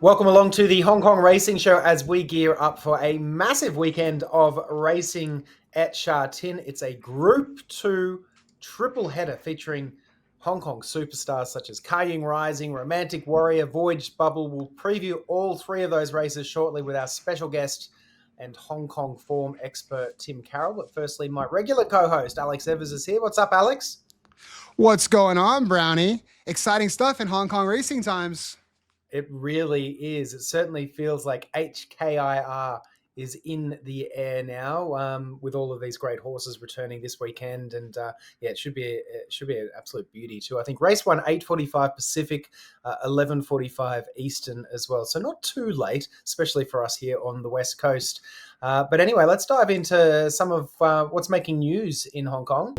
Welcome along to the Hong Kong Racing Show as we gear up for a massive weekend of racing at Sha Tin. It's a Group 2 triple header featuring Hong Kong superstars such as YING Rising, Romantic Warrior, VOYAGE, Bubble. We'll preview all three of those races shortly with our special guest and Hong Kong form expert Tim Carroll. But firstly, my regular co-host Alex Evers is here. What's up, Alex? What's going on, Brownie? Exciting stuff in Hong Kong racing times. It really is. It certainly feels like HKIR is in the air now, with all of these great horses returning this weekend, and it should be an absolute beauty too. I think race 1 8:45 Pacific, 11:45 Eastern as well. So not too late, especially for us here on the West Coast. But anyway, let's dive into some of what's making news in Hong Kong.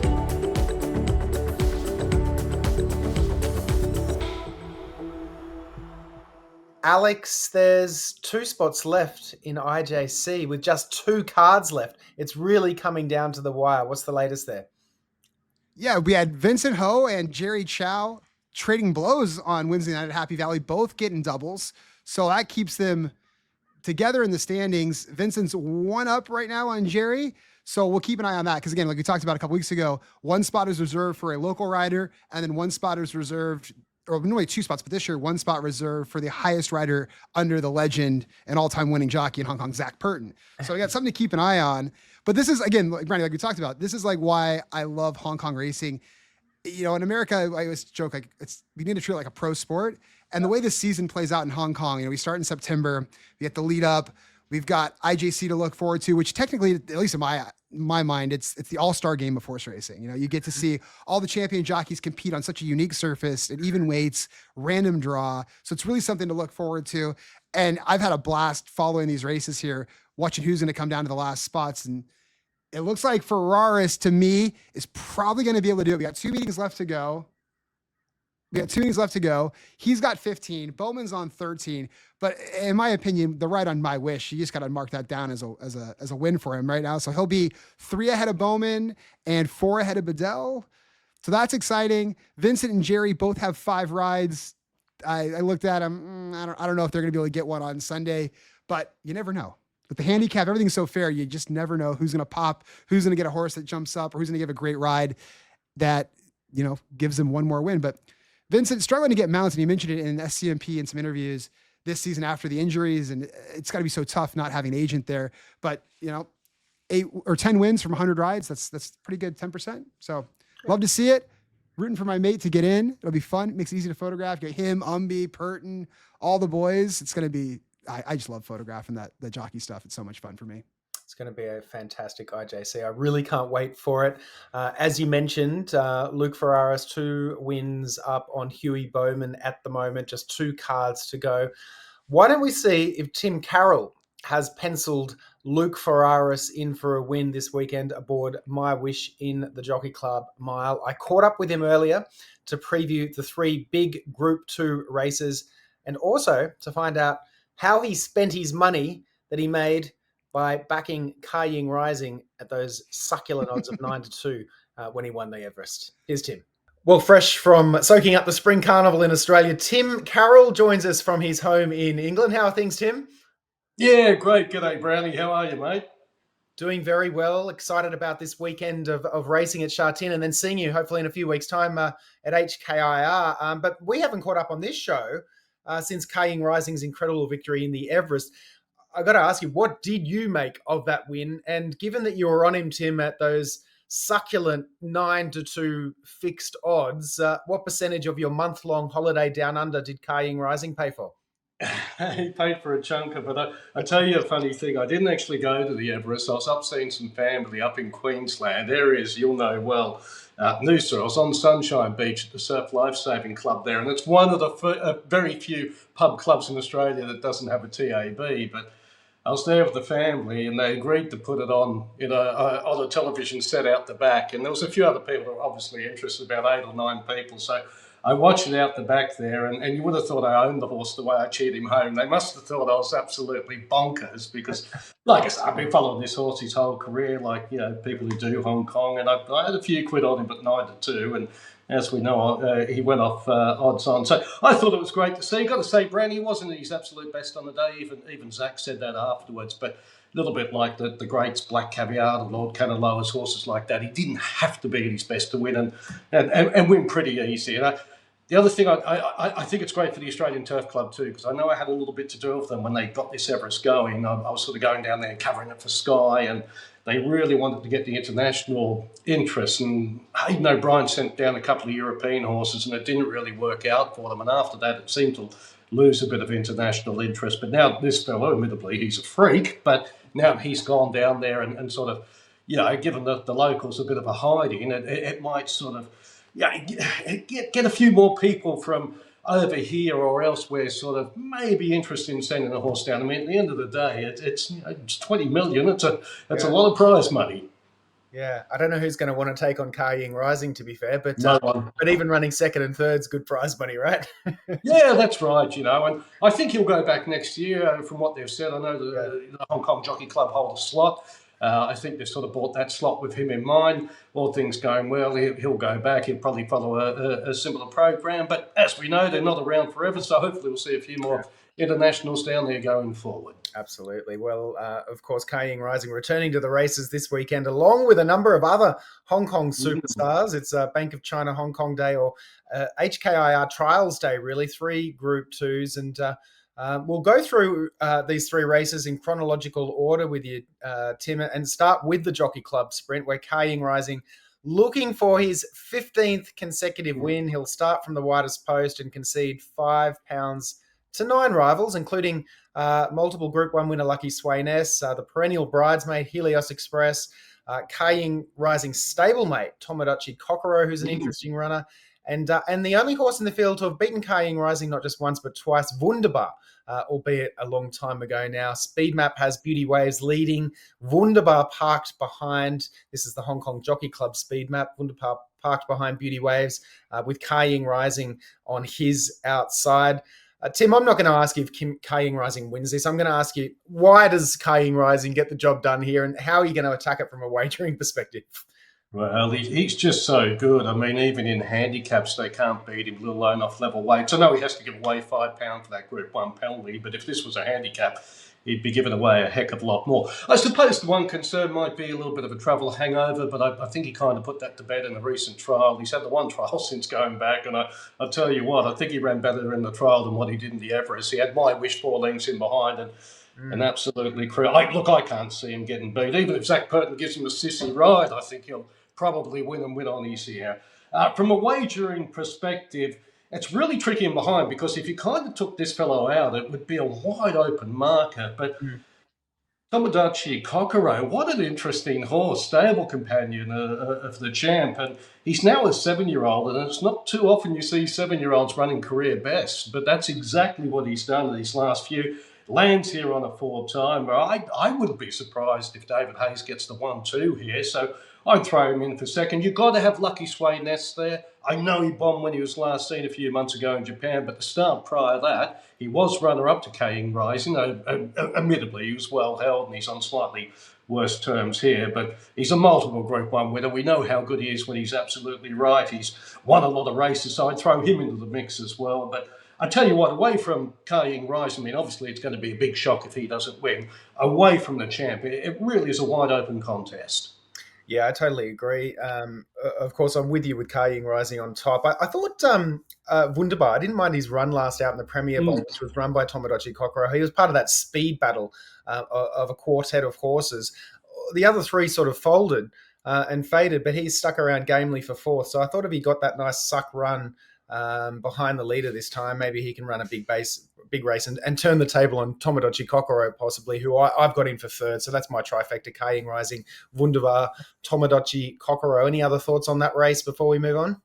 Alex, there's 2 spots left in IJC with just 2 cards left. It's really coming down to the wire. What's the latest there? Yeah, we had Vincent Ho and Jerry Chow trading blows on Wednesday night at Happy Valley, both getting doubles. So that keeps them together in the standings. Vincent's 1 up right now on Jerry. So we'll keep an eye on that. Because again, like we talked about a couple weeks ago, 1 spot is reserved for a local rider, and then 1 spot is reserved, or normally 2 spots, but this year 1 spot reserved for the highest rider under the legend and all-time winning jockey in Hong Kong, Zach Purton. So we got something to keep an eye on. But this is, again, like Brandon, like we talked about, this is like why I love Hong Kong racing. You know, in America, I always joke, like, we need to treat it like a pro sport. And the way this season plays out in Hong Kong, you know, we start in September, we get the lead up, we've got IJC to look forward to, which technically, at least in my mind, it's the all-star game of horse racing. You know, you get to see all the champion jockeys compete on such a unique surface and even weights, random draw. So it's really something to look forward to. And I've had a blast following these races here, watching who's going to come down to the last spots. And it looks like Ferraris, to me, is probably going to be able to do it. We got 2 meetings left to go. He's got 15. Bowman's on 13. But in my opinion, the ride on My Wish, you just got to mark that down as a win for him right now. So he'll be 3 ahead of Bowman and 4 ahead of Bedell. So that's exciting. Vincent and Jerry both have 5 rides. I looked at them. I don't know if they're going to be able to get one on Sunday, but you never know. With the handicap, everything's so fair. You just never know who's going to pop, who's going to get a horse that jumps up, or who's going to give a great ride that, you know, gives them one more win. But Vincent struggling to get mounts, and he mentioned it in SCMP in some interviews this season after the injuries, and it's got to be so tough not having an agent there. But, you know, 8 or 10 wins from 100 rides, that's pretty good, 10%. So love to see it. Rooting for my mate to get in. It'll be fun. It makes it easy to photograph. Get him, Purton, all the boys. It's going to be, I just love photographing the jockey stuff. It's so much fun for me. It's going to be a fantastic IJC. I really can't wait for it. As you mentioned, Luke Ferraris 2 wins up on Huey Bowman at the moment, just 2 cards to go. Why don't we see if Tim Carroll has penciled Luke Ferraris in for a win this weekend aboard My Wish in the Jockey Club Mile. I caught up with him earlier to preview the 3 big Group 2 races and also to find out how he spent his money that he made by backing YING Rising at those succulent odds of 9-2 when he won the Everest. Here's Tim. Well, fresh from soaking up the Spring Carnival in Australia, Tim Carroll joins us from his home in England. How are things, Tim? Yeah, great. G'day, Brownie. How are you, mate? Doing very well. Excited about this weekend of racing at Sha Tin and then seeing you hopefully in a few weeks' time at HKIR. But we haven't caught up on this show since YING Rising's incredible victory in the Everest. I got to ask you, what did you make of that win? And given that you were on him, Tim, at those succulent 9-2 fixed odds, what percentage of your month-long holiday down under did YING Rising pay for? He paid for a chunker, but I tell you a funny thing. I didn't actually go to the Everest. I was up seeing some family up in Queensland, areas you'll know well. Noosa. I was on Sunshine Beach at the Surf Lifesaving Club there, and it's one of the very few pub clubs in Australia that doesn't have a TAB, but I was there with the family, and they agreed to put it on, on a television set out the back. And there was a few other people who were obviously interested, about 8 or 9 people. So I watched it out the back there, and you would have thought I owned the horse the way I cheered him home. They must have thought I was absolutely bonkers because, like I said, I've been following this horse his whole career, like, you know, people who do Hong Kong. And I had a few quid on him at 9-2, and as we know, he went off odds on. So I thought it was great to see. Got to say, Brandy wasn't at his absolute best on the day. Even Zach said that afterwards. But a little bit like the greats, Black Caviar, the Lord Canaloa's horses like that. He didn't have to be at his best to win and win pretty easy. The other thing, I think it's great for the Australian Turf Club too, because I know I had a little bit to do with them when they got this Everest going. I was sort of going down there and covering it for Sky, and they really wanted to get the international interest. And Hayden O'Brien sent down a couple of European horses, and it didn't really work out for them. And after that, it seemed to lose a bit of international interest. But now this fellow, admittedly, he's a freak, but now he's gone down there and sort of, given the locals a bit of a hiding, it might sort of, get a few more people from over here or elsewhere sort of maybe interested in sending a horse down. I mean, at the end of the day, it's 20 million. It's a lot of prize money. Yeah, I don't know who's going to want to take on YING Rising, to be fair, but No one. But even running second and third's good prize money, right? Yeah, that's right. And I think he'll go back next year. From what they've said, I know the Hong Kong Jockey Club hold a slot. I think they've sort of bought that slot with him in mind. All things going well, he'll go back. He'll probably follow a similar program. But as we know, they're not around forever, so hopefully we'll see a few more internationals down there going forward. Absolutely. Well, of course, YING Rising returning to the races this weekend, along with a number of other Hong Kong superstars. It's Bank of China Hong Kong Day, or HKIR Trials Day, really, 3 Group 2s. And we'll go through these 3 races in chronological order with you, Tim, and start with the Jockey Club Sprint, where YING Rising looking for his 15th consecutive win. He'll start from the widest post and concede £5 to 9 rivals, including multiple Group 1 winner Lucky Swayness, the perennial bridesmaid Helios Express, YING Rising stablemate Tomodachi Kokoro, who's an interesting runner, and the only horse in the field to have beaten YING Rising not just once but twice, Wunderbar, albeit a long time ago now. Speed Map has Beauty Waves leading, Wunderbar parked behind. This is the Hong Kong Jockey Club Speed Map. Wunderbar parked behind Beauty Waves with YING Rising on his outside. Tim, I'm not going to ask you if YING Rising wins this. I'm going to ask you, why does YING Rising get the job done here, and how are you going to attack it from a wagering perspective? Well, he's just so good. I mean, even in handicaps, they can't beat him, let alone off level weights. I know he has to give away £5 for that Group 1 penalty, but if this was a handicap, he'd be giving away a heck of a lot more. I suppose the one concern might be a little bit of a travel hangover, but I think he kind of put that to bed in a recent trial. He's had the one trial since going back, and I'll tell you what, I think he ran better in the trial than what he did in the Everest. He had My Wish 4 lengths in behind, and absolutely look, I can't see him getting beat. Even if Zach Purton gives him a sissy ride, I think he'll probably win on easy here. From a wagering perspective, it's really tricky in behind, because if you kind of took this fellow out, it would be a wide open market. But Tomodachi Kokoro, what an interesting horse, stable companion of the champ. And he's now a 7-year-old, and it's not too often you see 7-year-olds running career best, but that's exactly what he's done in these last few. Lands here on a 4-timer. I wouldn't be surprised if David Hayes gets the 1-2 here, so I'd throw him in for second. You've got to have Lucky Swayness there. I know he bombed when he was last seen a few months ago in Japan, but the start prior to that, he was runner-up to YING Rising. Admittedly, he was well held, and he's on slightly worse terms here, but he's a multiple Group 1 winner. We know how good he is when he's absolutely right. He's won a lot of races, so I'd throw him into the mix as well. But I tell you what, away from YING Rising, I mean, obviously it's going to be a big shock if he doesn't win. Away from the champ, it really is a wide-open contest. Yeah, I totally agree. Of course, I'm with you with YING Rising on top. I thought Wunderbar, I didn't mind his run last out in the Premier Bowl, which was run by Tomodachi Kokoro. He was part of that speed battle of a quartet of horses. The other 3 sort of folded and faded, but he stuck around gamely for 4th. So I thought if he got that nice suck run behind the leader this time, maybe he can run a big race and turn the table on Tomodachi Kokoro, possibly, who I've got in for 3rd. So that's my trifecta: YING Rising, Wunderbar, Tomodachi Kokoro. Any other thoughts on that race before we move on?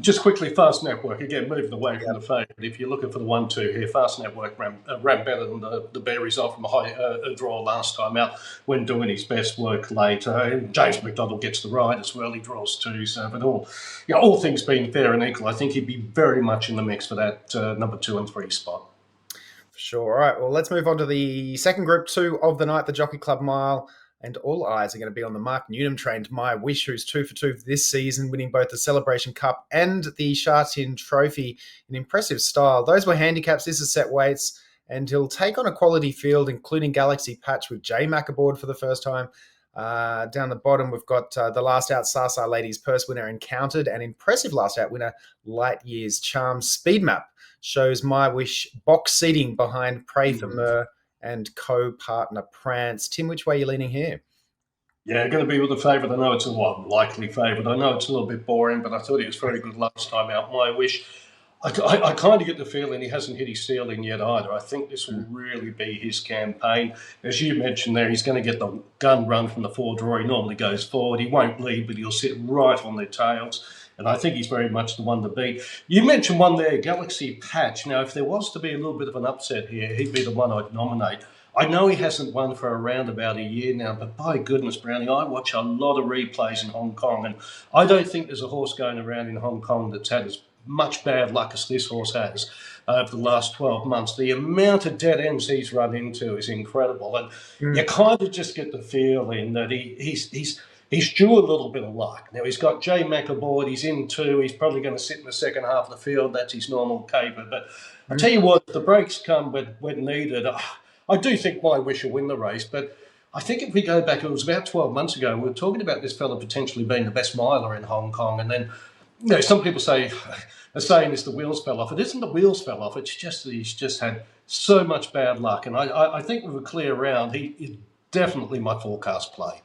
Just quickly, Fast Network, again, moving away from the favourite. If you're looking for the 1-2 here, Fast Network ran better than the bear result from a high draw last time out when doing his best work late. James McDonald gets the ride as well. He draws 2. So, but all things being fair and equal, I think he'd be very much in the mix for that number 2 and 3 spot. For sure. All right, well, let's move on to the second Group 2 of the night, the Jockey Club Mile. And all eyes are going to be on the Mark Newnham-trained My Wish, who's 2 for 2 this season, winning both the Celebration Cup and the Sha Tin Trophy in impressive style. Those were handicaps. This is set weights, and he'll take on a quality field, including Galaxy Patch with J-Mac aboard for the first time. Down the bottom, we've got the last out Sasa Ladies Purse winner Encountered, and impressive last out winner Light Years Charm. Speed Map shows My Wish box seating behind Pray for Mer and co-partner Prance. Tim, which way are you leaning here? Yeah, going to be with the favourite. I know it's a likely favourite. I know it's a little bit boring, but I thought he was very good last time out. My Wish. I kind of get the feeling he hasn't hit his ceiling yet either. I think this will really be his campaign. As you mentioned there, he's going to get the gun run from the forward draw. He normally goes forward. He won't lead, but he'll sit right on their tails. And I think he's very much the one to beat. You mentioned one there, Galaxy Patch. Now, if there was to be a little bit of an upset here, he'd be the one I'd nominate. I know he hasn't won for around about a year now, but by goodness, Brownie, I watch a lot of replays in Hong Kong, and I don't think there's a horse going around in Hong Kong that's had as much bad luck as this horse has over the last 12 months. The amount of dead ends he's run into is incredible, and you kind of just get the feeling that he's due a little bit of luck. Now, he's got J-Mac aboard, he's in two, he's probably going to sit in the second half of the field, that's his normal caper, but I tell you what, the breaks come when needed. I do think My Wish will win the race, but I think if we go back, it was about 12 months ago, we were talking about this fella potentially being the best miler in Hong Kong, and then, some people are saying it's the wheels fell off. It isn't the wheels fell off, it's just that he's just had so much bad luck, and I think with a clear round, he is definitely my forecast play.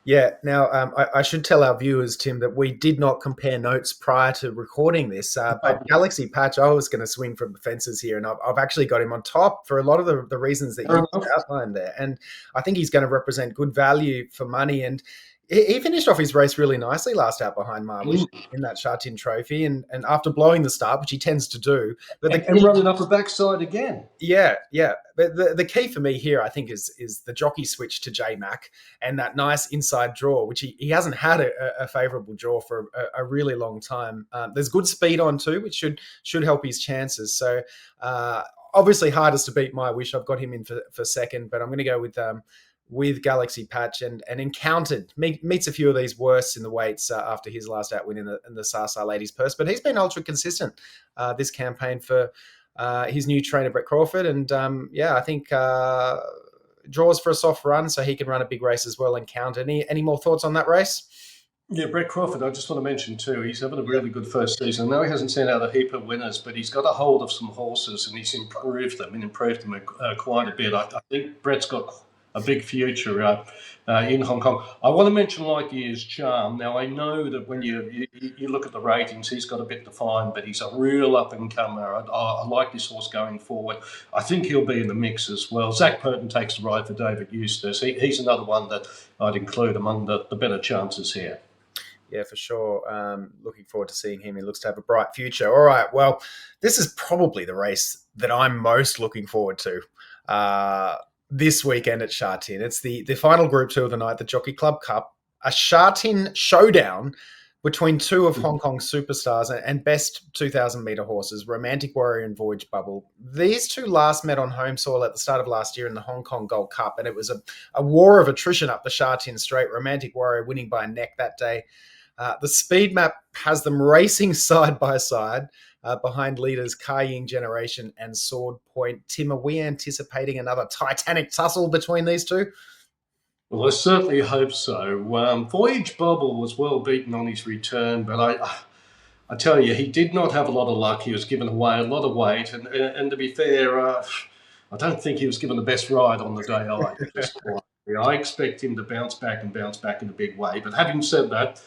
Yeah. Now, I should tell our viewers, Tim, that we did not compare notes prior to recording this. But Galaxy Patch, I was going to swing from the fences here, and I've actually got him on top for a lot of the reasons that you outlined there. And I think he's going to represent good value for money. And he finished off his race really nicely last out behind My Wish in that Sha Tin Trophy, and after blowing the start, which he tends to do, but and running up the backside again. Yeah. But the key for me here, I think, is the jockey switch to J-Mac and that nice inside draw, which he hasn't had a favourable draw for a really long time. There's good speed on too, which should help his chances. So obviously hardest to beat My Wish. I've got him in for second, but I'm going to go with Galaxy Patch and Encountered. Meets a few of these worse in the weights after his last out win in the Sasa Ladies Purse, but he's been ultra consistent this campaign for his new trainer, Brett Crawford. And I think draws for a soft run, so he can run a big race as well. Encountered. Any more thoughts on that race? Yeah, Brett Crawford, I just want to mention too, he's having a really good first season. I know he hasn't sent out a heap of winners, but he's got a hold of some horses and he's improved them quite a bit. I think Brett's got a big future in Hong Kong. I want to mention Light Years Charm. Now, I know that when you look at the ratings, he's got a bit defined, but he's a real up-and-comer. I like this horse going forward. I think he'll be in the mix as well. Zach Purton takes the ride for David Eustace. He's another one that I'd include among the better chances here. Yeah, for sure. Looking forward to seeing him. He looks to have a bright future. All right, well, this is probably the race that I'm most looking forward to this weekend at Sha Tin. It's the final Group 2 of the night, the Jockey Club Cup, a Sha Tin showdown between two of Hong Kong's superstars and best 2,000-metre horses, Romantic Warrior and Voyage Bubble. These two last met on home soil at the start of last year in the Hong Kong Gold Cup, and it was a war of attrition up the Sha Tin Straight, Romantic Warrior winning by a neck that day. The speed map has them racing side by side behind leaders YING Generation and Sword Point. Tim, are we anticipating another titanic tussle between these two? Well, I certainly hope so. Voyage Bubble was well beaten on his return, but I tell you, he did not have a lot of luck. He was given away a lot of weight, and to be fair, I don't think he was given the best ride on the day either. I expect him to bounce back in a big way. But having said that,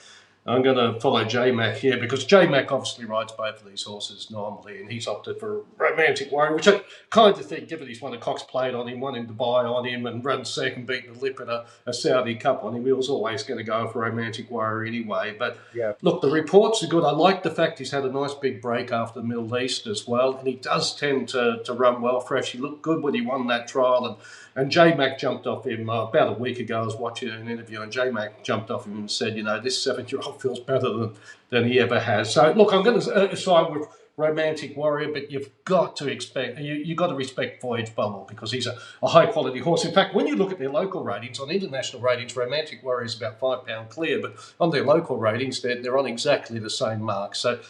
I'm going to follow J-Mac here because J-Mac obviously rides both of these horses normally, and he's opted for Romantic Warrior, which I kind of think, given he's won a Cox Plate on him, won in Dubai on him, and run second, beating the lip at a Saudi Cup on him, he was always going to go for Romantic Warrior anyway. But look, the reports are good. I like the fact he's had a nice big break after the Middle East as well, and he does tend to run well fresh. He looked good when he won that trial, and J-Mac jumped off him about a week ago. I was watching an interview, and J-Mac jumped off him and said, this 7-year-old feels better than he ever has. So, look, I'm going to side with Romantic Warrior, but you've got to expect you've got to respect Voyage Bubble because he's a high quality horse. In fact, when you look at their local ratings, on international ratings, Romantic Warrior is about £5 clear, but on their local ratings, they're on exactly the same mark. So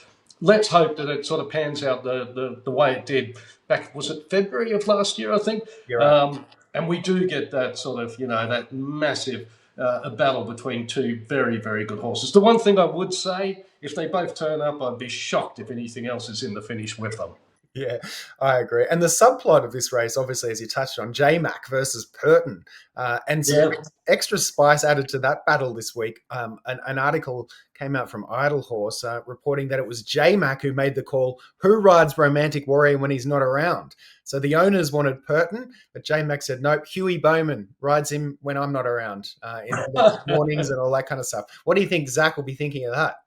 let's hope that it sort of pans out the way it did back, was it February of last year, I think? You're right. And we do get that sort of, that massive battle between two very, very good horses. The one thing I would say, if they both turn up, I'd be shocked if anything else is in the finish with them. Yeah, I agree. And the subplot of this race, obviously, as you touched on, J-Mac versus Purton, and some extra spice added to that battle this week. An article came out from Idle Horse reporting that it was J-Mac who made the call, who rides Romantic Warrior when he's not around. So the owners wanted Purton, but J-Mac said, nope, Huey Bowman rides him when I'm not around in the mornings and all that kind of stuff. What do you think Zach will be thinking of that?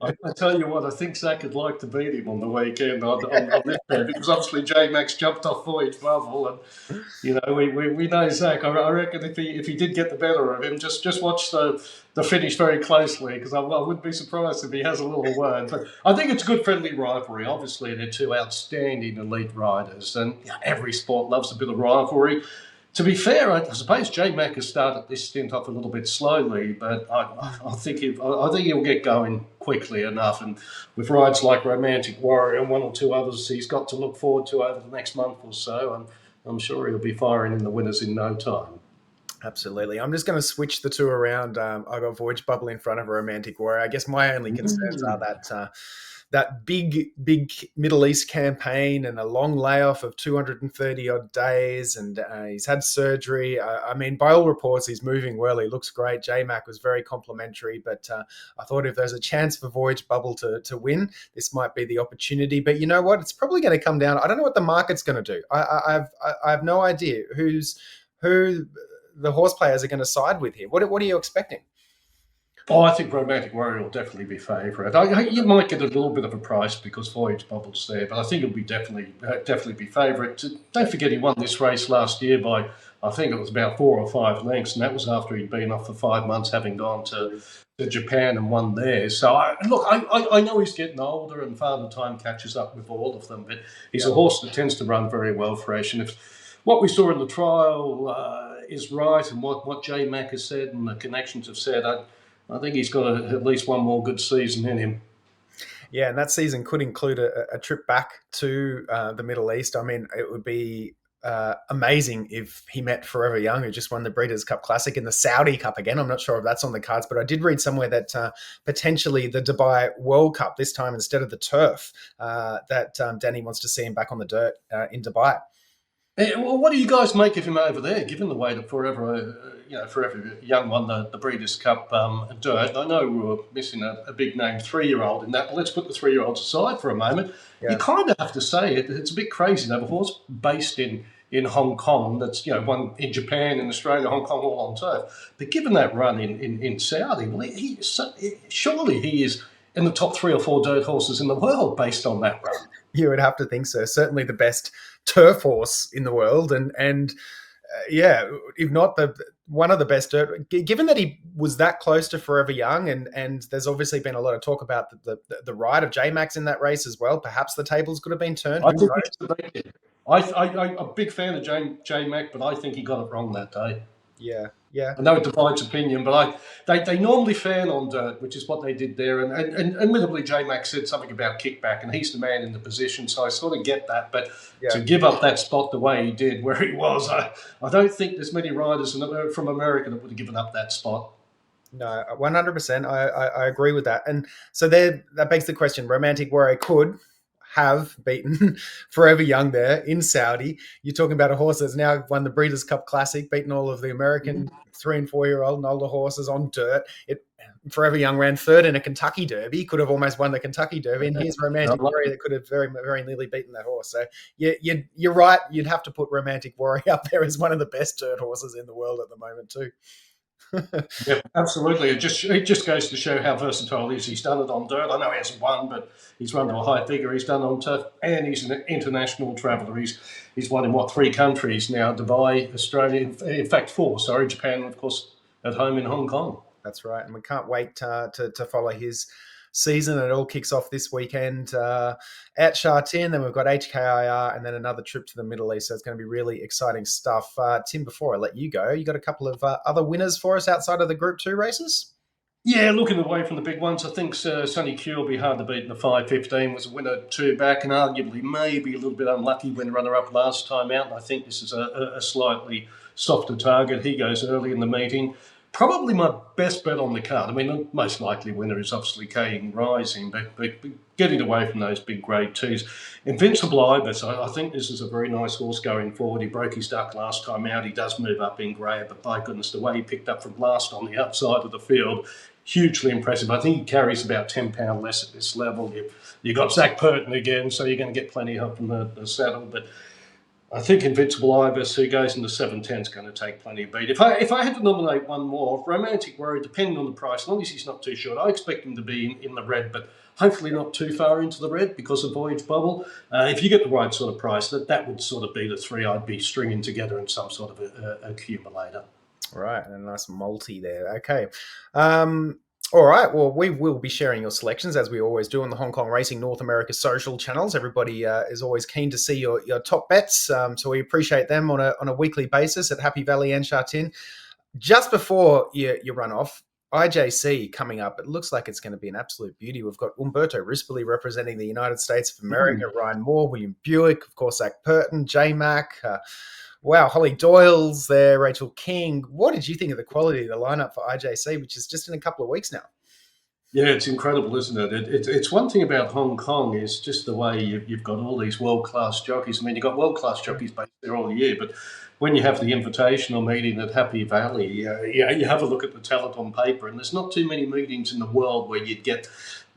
I tell you what, I think Zach would like to beat him on the weekend on this bed because obviously J-Max jumped off Voyage Bubble, and we know Zach. I reckon if he did get the better of him, just watch the finish very closely because I wouldn't be surprised if he has a little word. But I think it's a good friendly rivalry. Obviously, they're two outstanding elite riders, and every sport loves a bit of rivalry. To be fair, I suppose J-Mac has started this stint off a little bit slowly, but I think he'll get going quickly enough. And with rides like Romantic Warrior and one or two others he's got to look forward to over the next month or so, I'm sure he'll be firing in the winners in no time. Absolutely. I'm just going to switch the two around. I've got Voyage Bubble in front of Romantic Warrior. I guess my only concerns are that big Middle East campaign and a long layoff of 230 odd days, and he's had surgery. I mean, by all reports, he's moving well. He looks great. J-Mac was very complimentary, but I thought if there's a chance for Voyage Bubble to win, this might be the opportunity. But you know what? It's probably going to come down. I don't know what the market's going to do. I have no idea who the horse players are going to side with here. What are you expecting? Oh, I think Romantic Warrior will definitely be favourite. You might get a little bit of a price because Voyage Bubble's there, but I think it'll be definitely be favourite. Don't forget he won this race last year by, I think it was about 4 or 5 lengths, and that was after he'd been off for 5 months, having gone to Japan and won there. So, I know he's getting older and Father Time catches up with all of them, but he's a horse that tends to run very well fresh. And if what we saw in the trial is right and what J-Mac has said and the connections have said, I think he's got at least one more good season in him. Yeah, and that season could include a trip back to the Middle East. I mean, it would be amazing if he met Forever Young, who just won the Breeders' Cup Classic, and the Saudi Cup again. I'm not sure if that's on the cards, but I did read somewhere that potentially the Dubai World Cup this time instead of the turf, that Danny wants to see him back on the dirt in Dubai. Well, what do you guys make of him over there, given the way that Forever Young won the Breeders' Cup dirt? I know we were missing a big name 3-year-old in that, but let's put the 3-year-olds aside for a moment. Yeah. You kind of have to say it's a bit crazy to have a horse based in Hong Kong that's won in Japan, in Australia, Hong Kong, all on turf. But given that run in Saudi, well, surely he is in the top 3 or 4 dirt horses in the world based on that run. You would have to think so. Certainly the best turf horse in the world, and if not one of the best dirt. Given that he was that close to Forever Young, and there's obviously been a lot of talk about the ride of J-Max in that race as well. Perhaps the tables could have been turned. I'm a big fan of J-Mac, but I think he got it wrong that day. Yeah. I know it divides opinion, but they normally fan on dirt, which is what they did there. And admittedly, J-Mac said something about kickback, and he's the man in the position, so I sort of get that. But to give up that spot the way he did, where he was, I don't think there's many riders from America that would have given up that spot. No, 100%. I agree with that. And so that begs the question, Romantic Warrior could have beaten Forever Young there in Saudi. You're talking about a horse that's now won the Breeders' Cup Classic, beaten all of the American 3- and 4-year-old and older horses on dirt. Forever Young ran 3rd in a Kentucky Derby, could have almost won the Kentucky Derby, and here's Romantic Warrior that could have very, very nearly beaten that horse. So you're right. You'd have to put Romantic Warrior up there as one of the best dirt horses in the world at the moment too. Yeah, absolutely. It just goes to show how versatile he is. He's done it on dirt. I know he hasn't won, but he's run to a high figure. He's done it on turf, and he's an international traveller. He's won in 3 countries now: Dubai, Australia, in fact 4. Sorry, Japan, and of course at home in Hong Kong. That's right, and we can't wait to follow his season. It all kicks off this weekend at Sha Tin. Then we've got HKIR and then another trip to the Middle East. So it's going to be really exciting stuff. Tim, before I let you go, you got a couple of other winners for us outside of the Group 2 races? Yeah, looking away from the big ones, I think Sonny Q will be hard to beat in the 5:15. Was a winner 2 back and arguably maybe a little bit unlucky when runner-up last time out. I think this is a slightly softer target. He goes early in the meeting. Probably my best bet on the card. I mean, the most likely winner is obviously Ying Rising, but getting away from those big grade 2s. Invincible Ibis, I think this is a very nice horse going forward. He broke his duck last time out. He does move up in grade, but by goodness, the way he picked up from last on the outside of the field, hugely impressive. I think he carries about £10 less at this level. You've got Zach Purton again, so you're going to get plenty of help from the saddle. But I think Invincible Ibis, who goes into 7:10, is going to take plenty of beat. If I had to nominate one more, Romantic Warrior, depending on the price, as long as he's not too short, I expect him to be in the red, but hopefully not too far into the red because of Voyage Bubble. If you get the right sort of price, that would sort of be the 3 I'd be stringing together in some sort of accumulator. Right, and a nice multi there. Okay. All right, well, we will be sharing your selections as we always do on the Hong Kong Racing North America social channels. Everybody is always keen to see your top bets, so we appreciate them on a weekly basis at Happy Valley and Sha Tin. Just before you run off, IJC coming up. It looks like it's going to be an absolute beauty. We've got Umberto Rispoli representing the United States of America, Ryan Moore, William Buick, of course, Zach Purton, J-Mac. Wow, Holly Doyle's there, Rachel King. What did you think of the quality of the lineup for IJC, which is just in a couple of weeks now? Yeah, it's incredible, isn't it? It's one thing about Hong Kong is just the way you've got all these world-class jockeys. I mean, you've got world-class jockeys based there all year, but when you have the invitational meeting at Happy Valley, you have a look at the talent on paper, and there's not too many meetings in the world where you'd get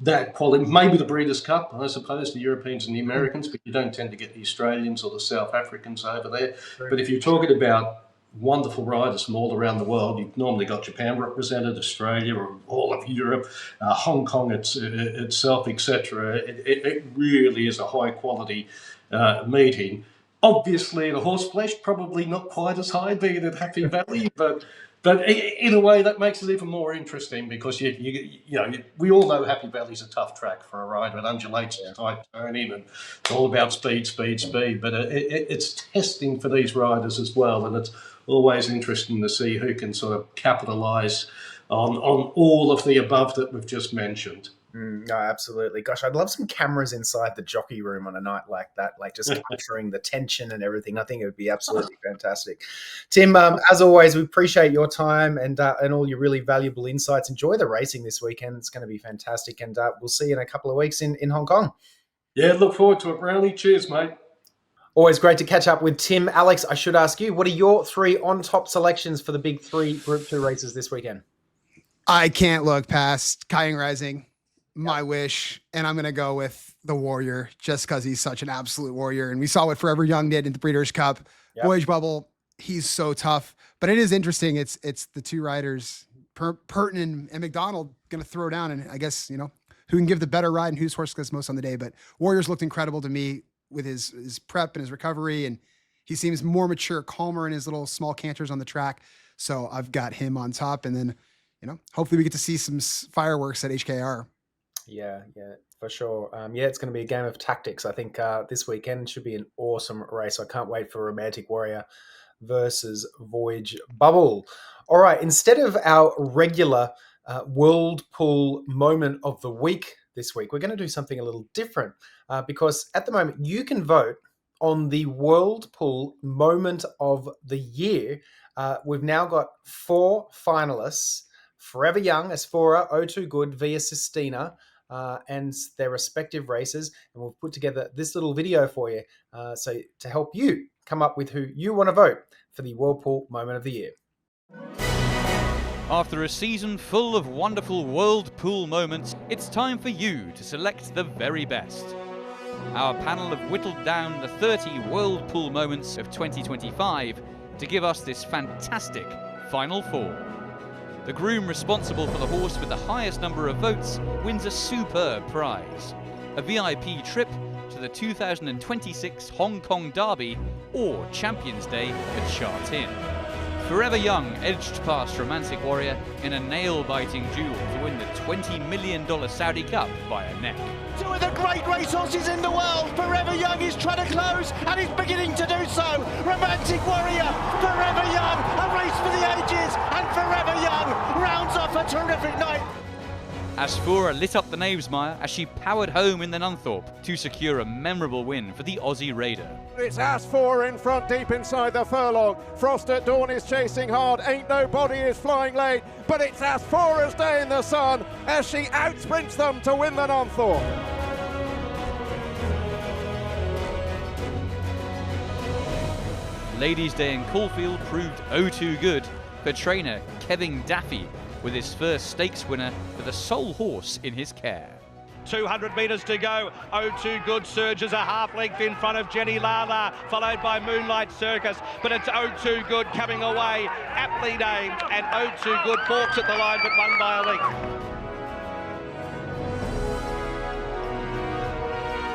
that quality. Maybe the Breeders' Cup, I suppose, the Europeans and the Americans, but you don't tend to get the Australians or the South Africans over there. Right. But if you're talking about wonderful riders from all around the world, you've normally got Japan represented, Australia, or all of Europe, Hong Kong itself, etc. It really is a high-quality meeting. Obviously, the horseflesh probably not quite as high, being at Happy Valley, but in a way that makes it even more interesting because we all know Happy Valley's a tough track for a rider. It undulates, it's tight turning, and it's all about speed. But it's testing for these riders as well, and it's always interesting to see who can sort of capitalise on all of the above that we've just mentioned. No, absolutely. Gosh, I'd love some cameras inside the jockey room on a night like that, like just capturing the tension and everything. I think it would be absolutely fantastic. Tim, as always, we appreciate your time and all your really valuable insights. Enjoy the racing this weekend. It's going to be fantastic. And we'll see you in a couple of weeks in Hong Kong. Yeah, look forward to it, Brownie. Cheers, mate. Always great to catch up with Tim. Alex, I should ask you, what are your 3 on-top selections for the big 3 Group 2 races this weekend? I can't look past HKIR Rising. My wish, and I'm going to go with the Warrior just because he's such an absolute warrior. And we saw what Forever Young did in the Breeders' Cup. Yep. Voyage Bubble, he's so tough. But it is interesting. It's the 2 riders, Purton and McDonald, going to throw down. And I guess, who can give the better ride and whose horse gets most on the day. But Warrior's looked incredible to me with his prep and his recovery. And he seems more mature, calmer in his little small canters on the track. So I've got him on top. And then, hopefully we get to see some fireworks at HKIR. Yeah, for sure. It's going to be a game of tactics. I think this weekend should be an awesome race. I can't wait for Romantic Warrior versus Voyage Bubble. All right, instead of our regular World Pool moment of the week this week, we're going to do something a little different because at the moment you can vote on the World Pool moment of the year. We've now got 4 finalists: Forever Young, Asphora, O2 Good, Via Sistina, and their respective races. And we've put together this little video for you so to help you come up with who you want to vote for the World Pool Moment of the Year. After a season full of wonderful World Pool moments, it's time for you to select the very best. Our panel have whittled down the 30 World Pool moments of 2025 to give us this fantastic Final 4. The groom responsible for the horse with the highest number of votes wins a superb prize: a VIP trip to the 2026 Hong Kong Derby or Champions Day at Sha Tin. Forever Young edged past Romantic Warrior in a nail-biting duel to win the $20 million Saudi Cup by a neck. Two of the great racehorses in the world. Forever Young is trying to close and is beginning to do so. Romantic Warrior, Forever Young, a race for the ages, and Forever Young rounds off a terrific night. Asfoora lit up the Knavesmire as she powered home in the Nunthorpe to secure a memorable win for the Aussie Raider. It's As4 in front, deep inside the furlong. Frost at Dawn is chasing hard. Ain't Nobody is flying late, but it's As4's day in the sun as she outsprints them to win the Nunthorpe. Ladies' Day in Caulfield proved oh too good for trainer Kevin Daffy, with his first stakes winner for the sole horse in his care. 200 metres to go. Oh Too Good surges a half length in front of Jenny Lala, followed by Moonlight Circus, but it's Oh Too Good coming away, aptly named, and Oh Too Good balks at the line but won by a length.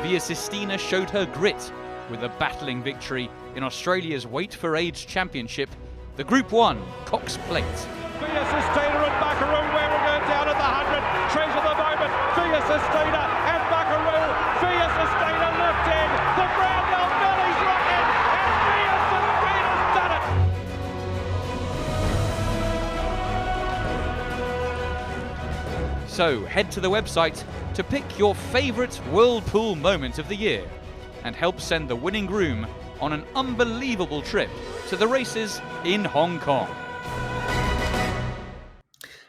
Via Sistina showed her grit with a battling victory in Australia's Weight for Age Championship, the Group 1 Cox Plate. Via Sistina and Buckaroo wearing her down at the 100. Treasure the moment. Via Sistina and Buckaroo. Via Sistina lifting. The Brownell Valley's rocking. And Via Sistina's done it. So head to the website to pick your favourite whirlpool moment of the year and help send the winning groom on an unbelievable trip to the races in Hong Kong.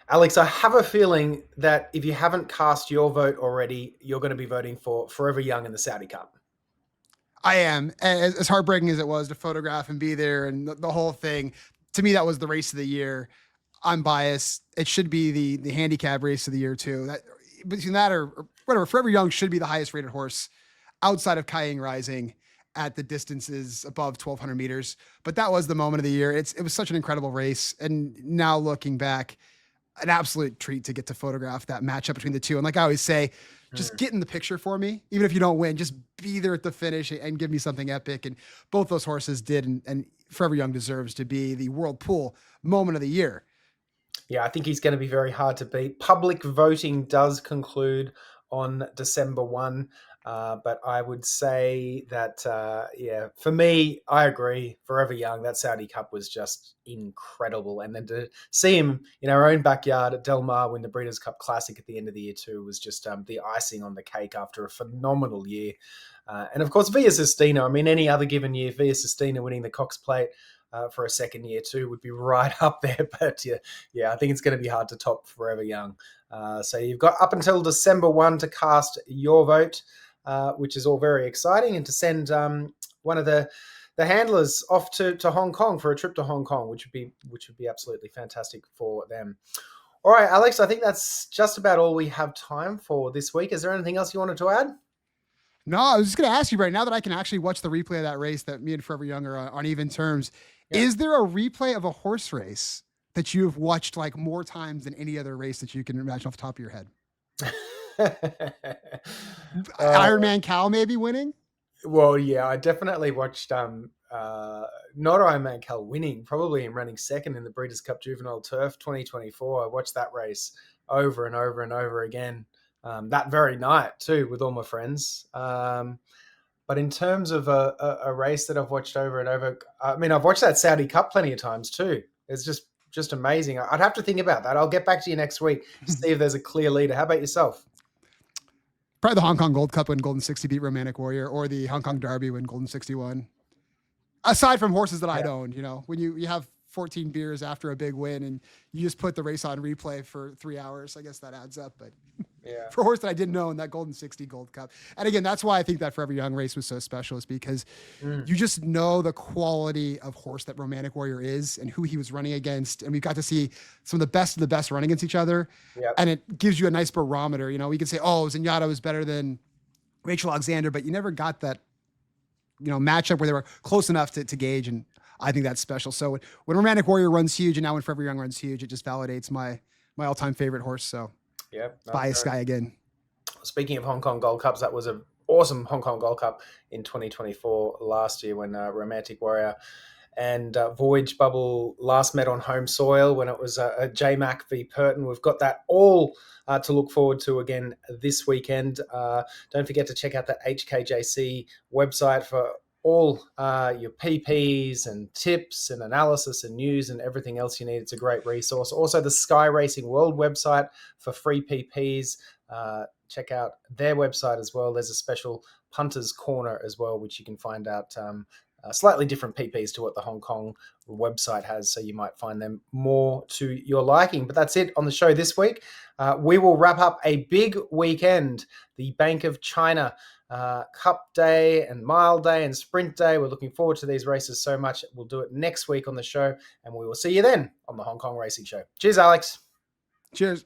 Alex, I have a feeling that if you haven't cast your vote already, you're going to be voting for Forever Young in the Saudi Cup. I am. As heartbreaking as it was to photograph and be there and the whole thing, to me, that was the race of the year. I'm biased. It should be the handicap race of the year too. That between that or whatever, Forever Young should be the highest rated horse outside of YING Rising at the distances above 1,200 meters. But that was the moment of the year. It was such an incredible race. And now looking back, an absolute treat to get to photograph that matchup between the two. And like I always say, just get in the picture for me. Even if you don't win, just be there at the finish and give me something epic. And both those horses did. And Forever Young deserves to be the Whirlpool moment of the year. Yeah, I think he's going to be very hard to beat. Public voting does conclude on December 1. But I would say that, for me, I agree. Forever Young, that Saudi Cup was just incredible. And then to see him in our own backyard at Del Mar win the Breeders' Cup Classic at the end of the year too was just the icing on the cake after a phenomenal year. And of course, Via Sistina, I mean, any other given year, Via Sistina winning the Cox Plate for a second year too would be right up there. But yeah, I think it's going to be hard to top Forever Young. So you've got up until December 1 to cast your vote. Which is all very exciting, and to send one of the handlers off to Hong Kong for a trip to Hong Kong, which would be absolutely fantastic for them. All right, Alex, I think that's just about all we have time for this week. Is there anything else you wanted to add? No, I was just going to ask you right now that I can actually watch the replay of that race that me and Forever Young are on even terms. Yeah. Is there a replay of a horse race that you've watched like more times than any other race that you can imagine off the top of your head? Ironman Cal maybe winning? Well, yeah, I definitely watched not Ironman Cal winning, probably him running second in the Breeders' Cup Juvenile Turf 2024. I watched that race over and over and over again that very night too with all my friends. But in terms of a race that I've watched over and over, I mean, I've watched that Saudi Cup plenty of times too. It's just amazing. I'd have to think about that. I'll get back to you next week to see if there's a clear leader. How about yourself? Probably the Hong Kong Gold Cup when Golden 60 beat Romantic Warrior, or the Hong Kong Derby when Golden 61. Aside from horses that I'd owned, when you have 14 beers after a big win and you just put the race on replay for 3 hours, I guess that adds up. But yeah, for a horse that I didn't own, that Golden 60 Gold Cup. And again, that's why I think that Forever Young race was so special, is because you just know the quality of horse that Romantic Warrior is and who he was running against. And we got to see some of the best run against each other. Yep. And it gives you a nice barometer. We could say, oh, Zenyatta was better than Rachel Alexander, but you never got that, matchup where they were close enough to gauge. And I think that's special. So when Romantic Warrior runs huge and now when Forever Young runs huge, it just validates my all-time favorite horse. So yeah, bias guy again. Speaking of Hong Kong Gold Cups, that was an awesome Hong Kong Gold Cup in 2024 last year when Romantic Warrior and Voyage bubble last met on home soil when it was a J-Mac v Purton. We've got that all to look forward to again this weekend. Don't forget to check out the HKJC website for all your PPs and tips and analysis and news and everything else you need. It's a great resource. Also, the Sky Racing World website for free PPs. Check out their website as well. There's a special Punters Corner as well, which you can find out slightly different PPs to what the Hong Kong website has, so you might find them more to your liking. But that's it on the show this week. We will wrap up a big weekend, the Bank of China Cup Day and Mile Day and Sprint Day. We're looking forward to these races so much. We'll do it next week on the show, and we will see you then on the Hong Kong Racing Show. Cheers, Alex. Cheers.